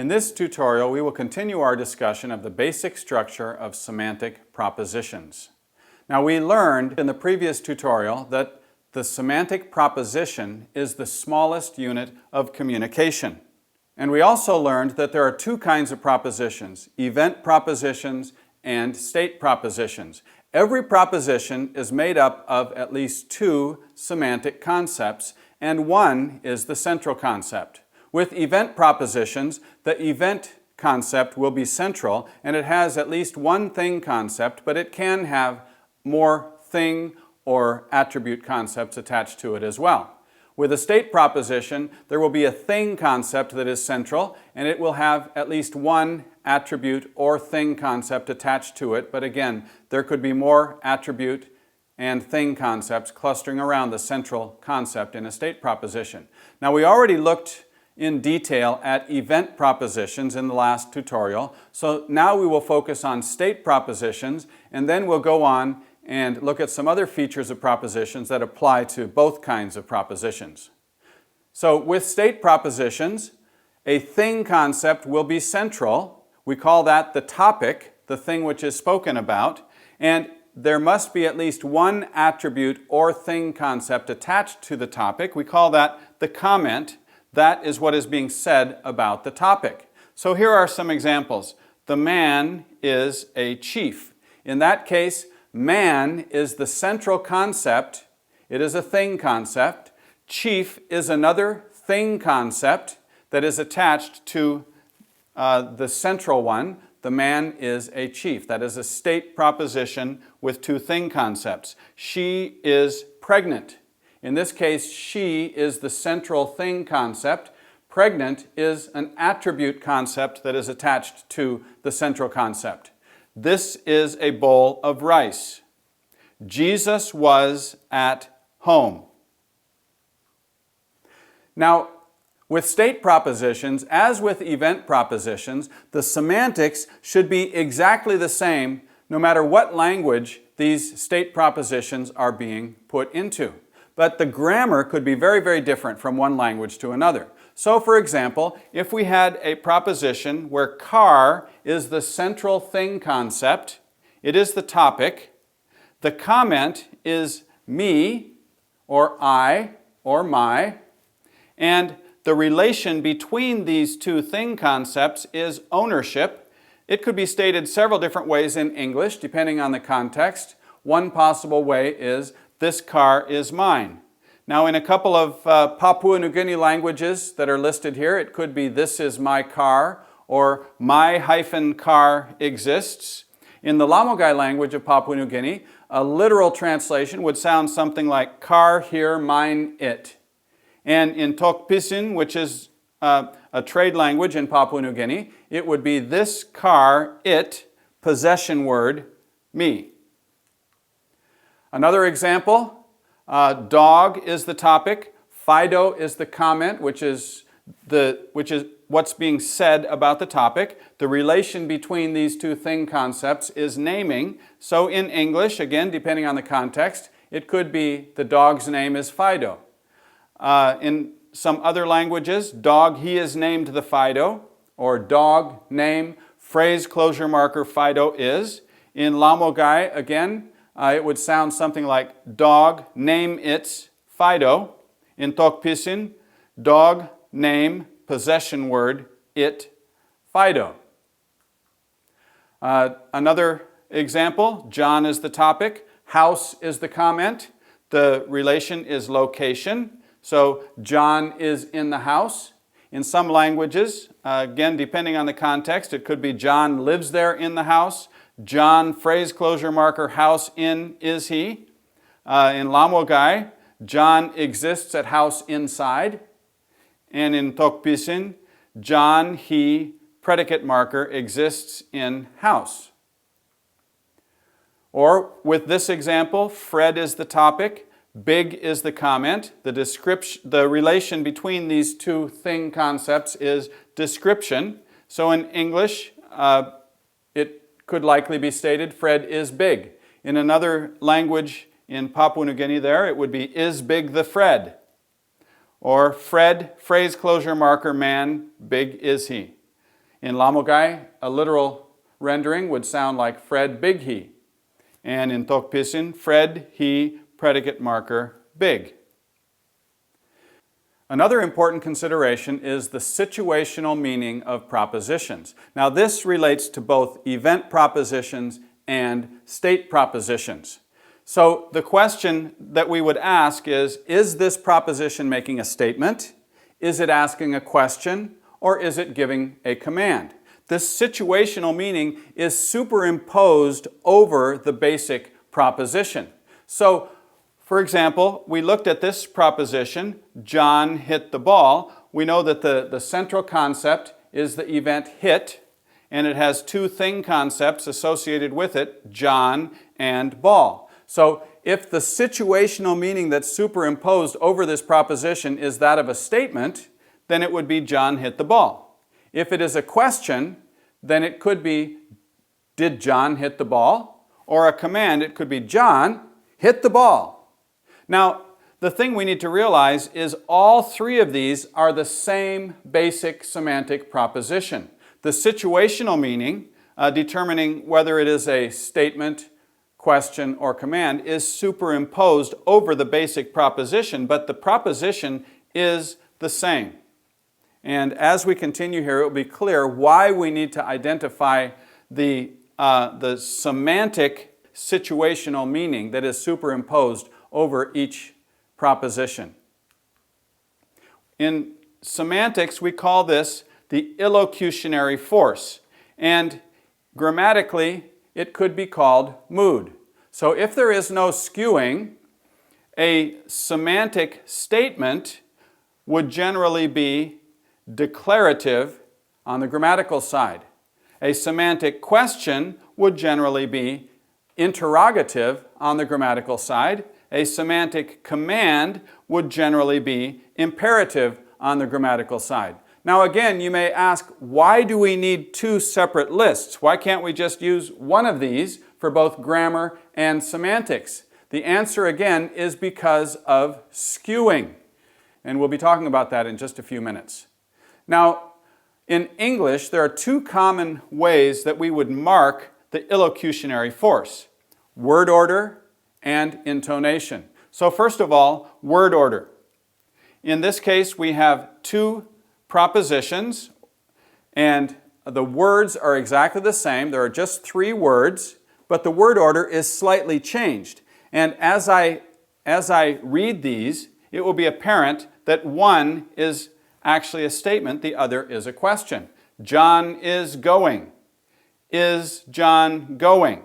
In this tutorial, we will continue our discussion of the basic structure of semantic propositions. Now, we learned in the previous tutorial that the semantic proposition is the smallest unit of communication. And we also learned that there are two kinds of propositions, event propositions and state propositions. Every proposition is made up of at least two semantic concepts, and one is the central concept. With event propositions, the event concept will be central, and it has at least one thing concept, but it can have more thing or attribute concepts attached to it as well. With a state proposition, there will be a thing concept that is central, and it will have at least one attribute or thing concept attached to it, but again, there could be more attribute and thing concepts clustering around the central concept in a state proposition. Now, we already looked in detail at event propositions in the last tutorial, so now we will focus on state propositions, and then we'll go on and look at some other features of propositions that apply to both kinds of propositions. So with state propositions, a thing concept will be central. We call that the topic, the thing which is spoken about, and there must be at least one attribute or thing concept attached to the topic. We call that the comment. That is what is being said about the topic. So here are some examples. The man is a chief. In that case, man is the central concept. It is a thing concept. Chief is another thing concept that is attached to the central one. The man is a chief. That is a state proposition with two thing concepts. She is pregnant. In this case, she is the central thing concept. Pregnant is an attribute concept that is attached to the central concept. This is a bowl of rice. Jesus was at home. Now, with state propositions, as with event propositions, the semantics should be exactly the same no matter what language these state propositions are being put into. But the grammar could be very, very different from one language to another. So, for example, if we had a proposition where car is the central thing concept, it is the topic, the comment is me, or I, or my, and the relation between these two thing concepts is ownership. It could be stated several different ways in English, depending on the context. One possible way is, this car is mine. Now, in a couple of Papua New Guinea languages that are listed here, it could be, this is my car, or my-car exists. In the Lamogai language of Papua New Guinea, a literal translation would sound something like, car here, mine it. And in Tok Pisin, which is a trade language in Papua New Guinea, it would be, this car, it, possession word, me. Another example, dog is the topic, Fido is the comment, which is what's being said about the topic. The relation between these two thing concepts is naming. So in English, again, depending on the context, it could be, the dog's name is Fido. In some other languages, dog, he is named the Fido, or dog, name, phrase, closure marker, Fido is. In Lamogai, again, it would sound something like, dog, name its Fido. In Tok Pisin, dog, name, possession word, it, Fido. Another example, John is the topic, house is the comment, the relation is location. So John is in the house. In some languages, again, depending on the context, it could be John lives there in the house. John, phrase closure marker, house in is he. In Lamogai, John exists at house inside. And in Tok Pisin, John, he, predicate marker, exists in house. Or with this example, Fred is the topic, big is the comment. The relation between these two thing concepts is description. So in English, it could likely be stated, Fred is big. In another language in Papua New Guinea there, it would be, is big the Fred? Or Fred, phrase closure marker, man, big is he? In Lamogai, a literal rendering would sound like Fred Big He. And in Tokpisin, Fred, he, predicate marker, big. Another important consideration is the situational meaning of propositions. Now this relates to both event propositions and state propositions. So the question that we would ask is this proposition making a statement? Is it asking a question? Or is it giving a command? This situational meaning is superimposed over the basic proposition. So, for example, we looked at this proposition, John hit the ball. We know that the central concept is the event hit, and it has two thing concepts associated with it, John and ball. So if the situational meaning that's superimposed over this proposition is that of a statement, then it would be John hit the ball. If it is a question, then it could be, did John hit the ball? Or a command, it could be, John, hit the ball. Now, the thing we need to realize is all three of these are the same basic semantic proposition. The situational meaning, determining whether it is a statement, question, or command, is superimposed over the basic proposition, but the proposition is the same. And as we continue here, it will be clear why we need to identify the semantic situational meaning that is superimposed over each proposition. In semantics, we call this the illocutionary force, and grammatically, it could be called mood. So if there is no skewing, a semantic statement would generally be declarative on the grammatical side. A semantic question would generally be interrogative on the grammatical side. A semantic command would generally be imperative on the grammatical side. Now again, you may ask, why do we need two separate lists? Why can't we just use one of these for both grammar and semantics? The answer again is because of skewing. And we'll be talking about that in just a few minutes. Now, in English, there are two common ways that we would mark the illocutionary force: word order and intonation. So first of all, word order. In this case, we have two propositions, and the words are exactly the same. There are just three words, but the word order is slightly changed. And as I read these, it will be apparent that one is actually a statement, the other is a question. John is going. Is John going?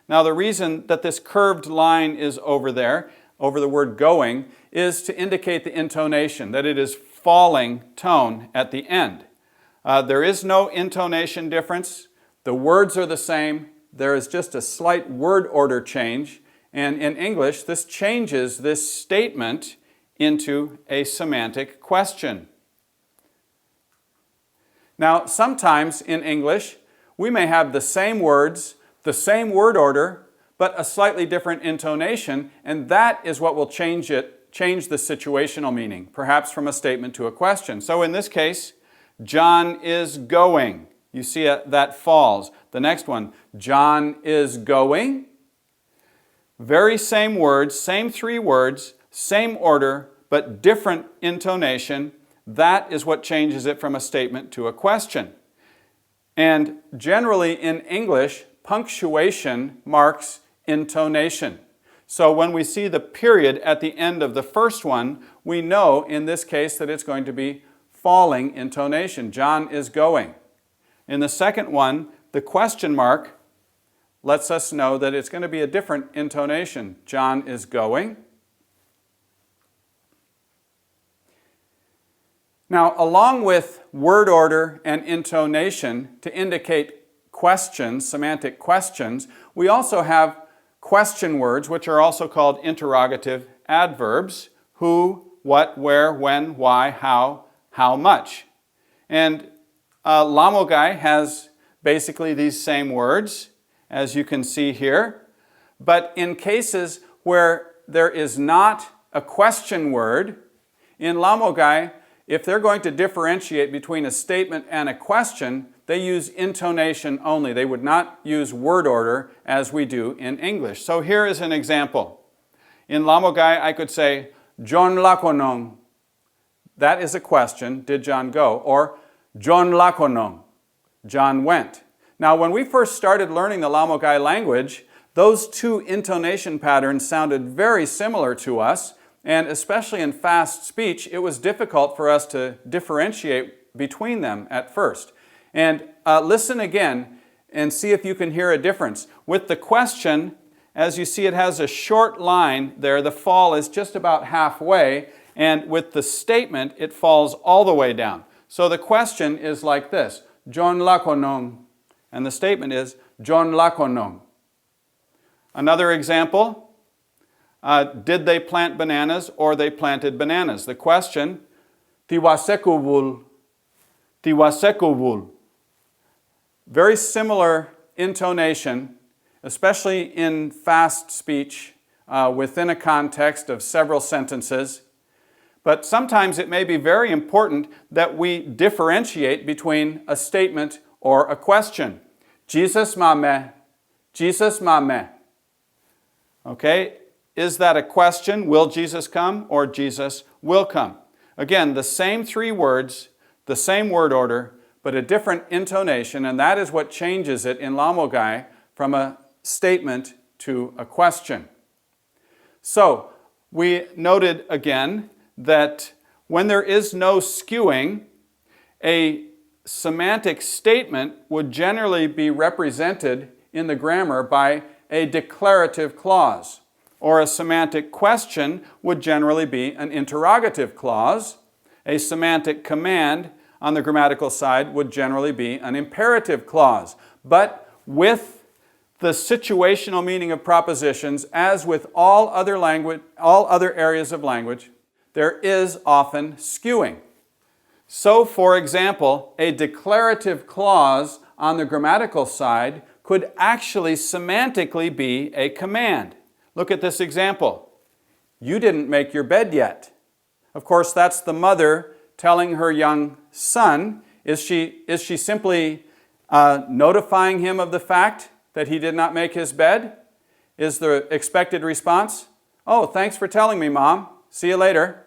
Now the reason that this curved line is over there, over the word going, is to indicate the intonation, that it is falling tone at the end. There is no intonation difference. The words are the same. There is just a slight word order change. And in English, this changes this statement into a semantic question. Now, sometimes in English, we may have the same words, the same word order, but a slightly different intonation, and that is what will change the situational meaning, perhaps from a statement to a question. So in this case, John is going. You see that falls. The next one, John is going. Very same words, same three words, same order, but different intonation. That is what changes it from a statement to a question. And generally in English, punctuation marks intonation. So when we see the period at the end of the first one, we know in this case that it's going to be falling intonation. John is going. In the second one, the question mark lets us know that it's going to be a different intonation. John is going. Now, along with word order and intonation to indicate questions, semantic questions, we also have question words, which are also called interrogative adverbs: who, what, where, when, why, how much. And Lamogai has basically these same words, as you can see here. But in cases where there is not a question word, in Lamogai, if they're going to differentiate between a statement and a question, they use intonation only. They would not use word order as we do in English. So here is an example. In Lamogai, I could say, John lakonong. That is a question, did John go? Or, John lakonong. John went. Now, when we first started learning the Lamogai language, those two intonation patterns sounded very similar to us, and especially in fast speech, it was difficult for us to differentiate between them at first. And listen again and see if you can hear a difference. With the question, as you see, it has a short line there. The fall is just about halfway, and with the statement, it falls all the way down. So the question is like this, John lakonong, and the statement is, John lakonong. Another example, did they plant bananas or they planted bananas? The question, tiwasekubul, tiwasekubul. Very similar intonation, especially in fast speech within a context of several sentences. But sometimes it may be very important that we differentiate between a statement or a question. Jesus mame, Jesus mame. Okay, is that a question? Will Jesus come? Or Jesus will come? Again, the same three words, the same word order, but a different intonation, and that is what changes it in Lamogai from a statement to a question. So, we noted again that when there is no skewing, a semantic statement would generally be represented in the grammar by a declarative clause, or a semantic question would generally be an interrogative clause. A semantic command on the grammatical side would generally be an imperative clause. But with the situational meaning of propositions, as with all other areas of language, there is often skewing. So, for example, a declarative clause on the grammatical side could actually semantically be a command. Look at this example. You didn't make your bed yet. Of course, that's the mother telling her young son. Is she simply notifying him of the fact that he did not make his bed? Is the expected response, oh, thanks for telling me, Mom. See you later.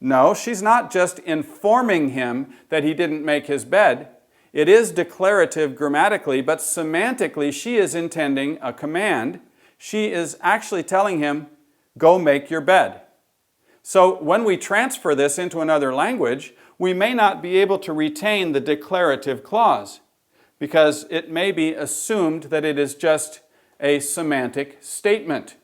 No, she's not just informing him that he didn't make his bed. It is declarative grammatically, but semantically she is intending a command. She is actually telling him, go make your bed. So when we transfer this into another language, we may not be able to retain the declarative clause because it may be assumed that it is just a semantic statement.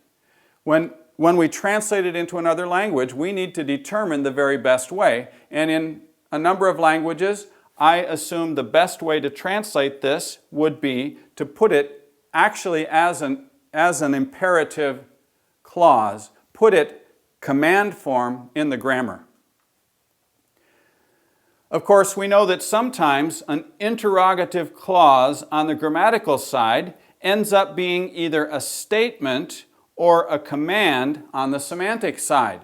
When we translate it into another language, we need to determine the very best way. And in a number of languages, I assume the best way to translate this would be to put it actually as an imperative clause, put it command form in the grammar. Of course, we know that sometimes an interrogative clause on the grammatical side ends up being either a statement or a command on the semantic side.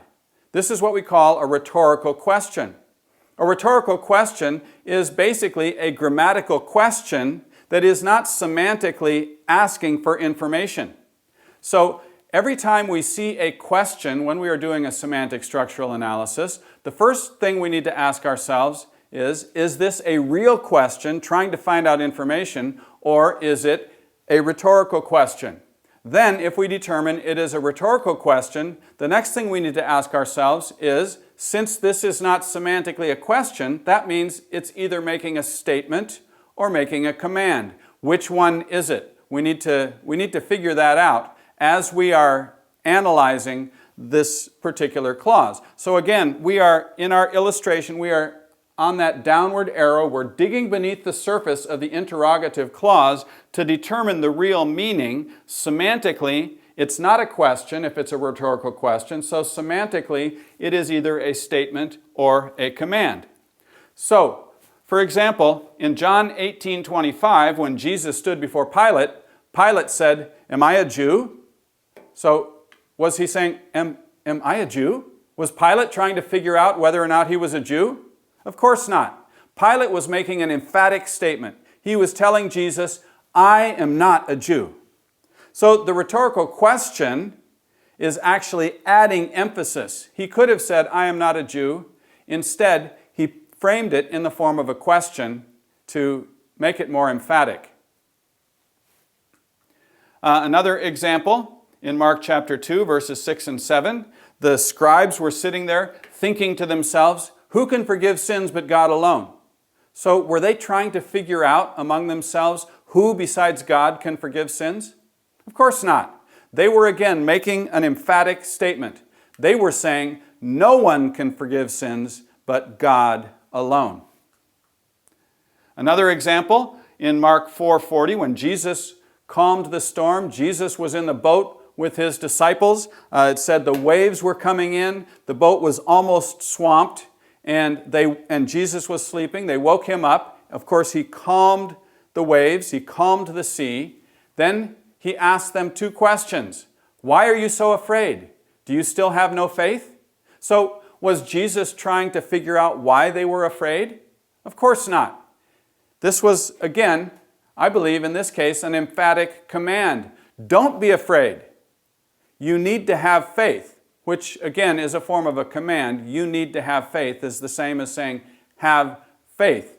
This is what we call a rhetorical question. A rhetorical question is basically a grammatical question that is not semantically asking for information. So every time we see a question when we are doing a semantic structural analysis, the first thing we need to ask ourselves is this a real question trying to find out information, or is it a rhetorical question? Then, if we determine it is a rhetorical question, the next thing we need to ask ourselves is, since this is not semantically a question, that means it's either making a statement or making a command. Which one is it? We need to figure that out as we are analyzing this particular clause. So again, we are, in our illustration, we are on that downward arrow. We're digging beneath the surface of the interrogative clause to determine the real meaning. Semantically, it's not a question if it's a rhetorical question, so semantically, it is either a statement or a command. So, for example, in John 18:25, when Jesus stood before Pilate, Pilate said, "Am I a Jew?" So, was he saying, am I a Jew? Was Pilate trying to figure out whether or not he was a Jew? Of course not. Pilate was making an emphatic statement. He was telling Jesus, I am not a Jew. So the rhetorical question is actually adding emphasis. He could have said, I am not a Jew. Instead, he framed it in the form of a question to make it more emphatic. Another example in Mark chapter 2, verses 6 and 7. The scribes were sitting there thinking to themselves, who can forgive sins but God alone? So were they trying to figure out among themselves who besides God can forgive sins? Of course not. They were again making an emphatic statement. They were saying, no one can forgive sins but God alone. Another example in Mark 4:40, when Jesus calmed the storm, Jesus was in the boat with his disciples. It said the waves were coming in, the boat was almost swamped, and Jesus was sleeping. They woke him up. Of course, he calmed the waves, he calmed the sea. Then he asked them two questions. Why are you so afraid? Do you still have no faith? So was Jesus trying to figure out why they were afraid? Of course not. This was, again, I believe in this case, an emphatic command. Don't be afraid. You need to have faith, which again is a form of a command. You need to have faith is the same as saying have faith.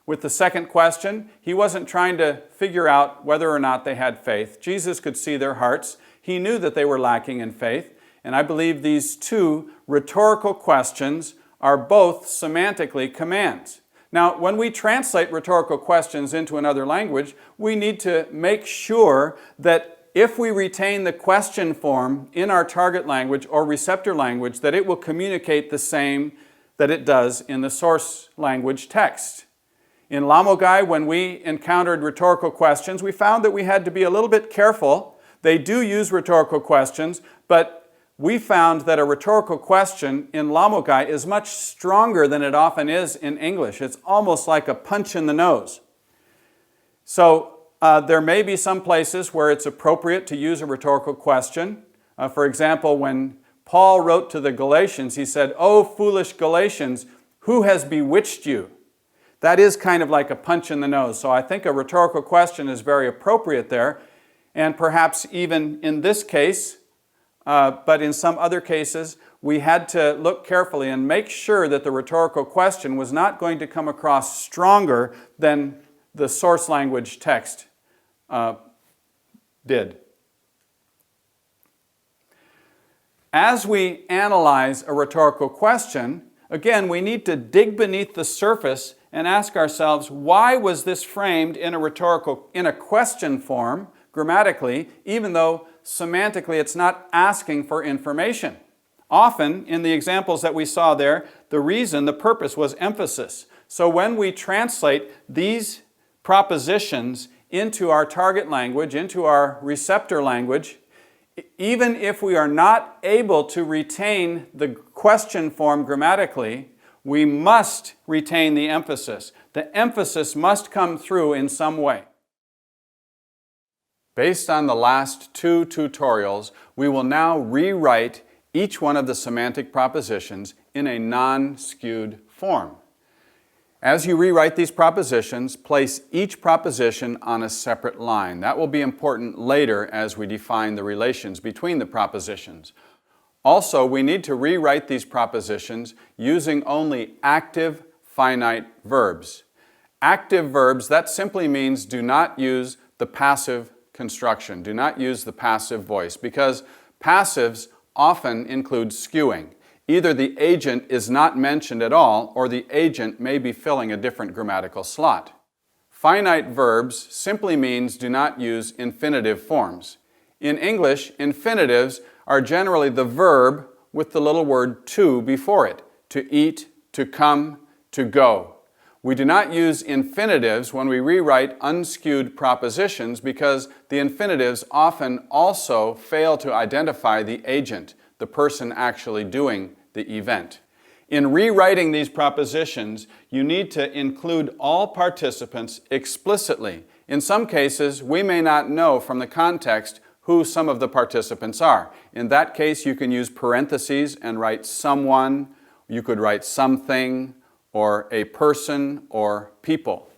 With the second question, he wasn't trying to figure out whether or not they had faith. Jesus could see their hearts. He knew that they were lacking in faith. And I believe these two rhetorical questions are both semantically commands. Now, when we translate rhetorical questions into another language, we need to make sure that if we retain the question form in our target language or receptor language, that it will communicate the same that it does in the source language text. In Lamogai, when we encountered rhetorical questions, we found that we had to be a little bit careful. They do use rhetorical questions, but we found that a rhetorical question in Lamogai is much stronger than it often is in English. It's almost like a punch in the nose. So there may be some places where it's appropriate to use a rhetorical question. For example, when Paul wrote to the Galatians, he said, "O foolish Galatians, who has bewitched you?" That is kind of like a punch in the nose. So I think a rhetorical question is very appropriate there. And perhaps even in this case, but in some other cases, we had to look carefully and make sure that the rhetorical question was not going to come across stronger than the source language text did. As we analyze a rhetorical question, again, we need to dig beneath the surface and ask ourselves, why was this framed in a question form, grammatically, even though semantically it's not asking for information? Often, in the examples that we saw there, the purpose was emphasis. So when we translate these propositions into our target language, into our receptor language, even if we are not able to retain the question form grammatically, we must retain the emphasis. The emphasis must come through in some way. Based on the last two tutorials, we will now rewrite each one of the semantic propositions in a non-skewed form. As you rewrite these propositions, place each proposition on a separate line. That will be important later as we define the relations between the propositions. Also, we need to rewrite these propositions using only active finite verbs. Active verbs, that simply means do not use the passive construction. Do not use the passive voice, because passives often include skewing. Either the agent is not mentioned at all, or the agent may be filling a different grammatical slot. Finite verbs simply means do not use infinitive forms. In English, infinitives are generally the verb with the little word to before it. To eat, to come, to go. We do not use infinitives when we rewrite unskewed propositions because the infinitives often also fail to identify the agent, the person actually doing the event. In rewriting these propositions, you need to include all participants explicitly. In some cases, we may not know from the context who some of the participants are. In that case, you can use parentheses and write someone, you could write something, or a person or people.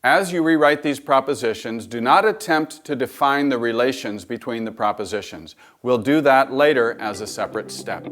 As you rewrite these propositions, do not attempt to define the relations between the propositions. We'll do that later as a separate step.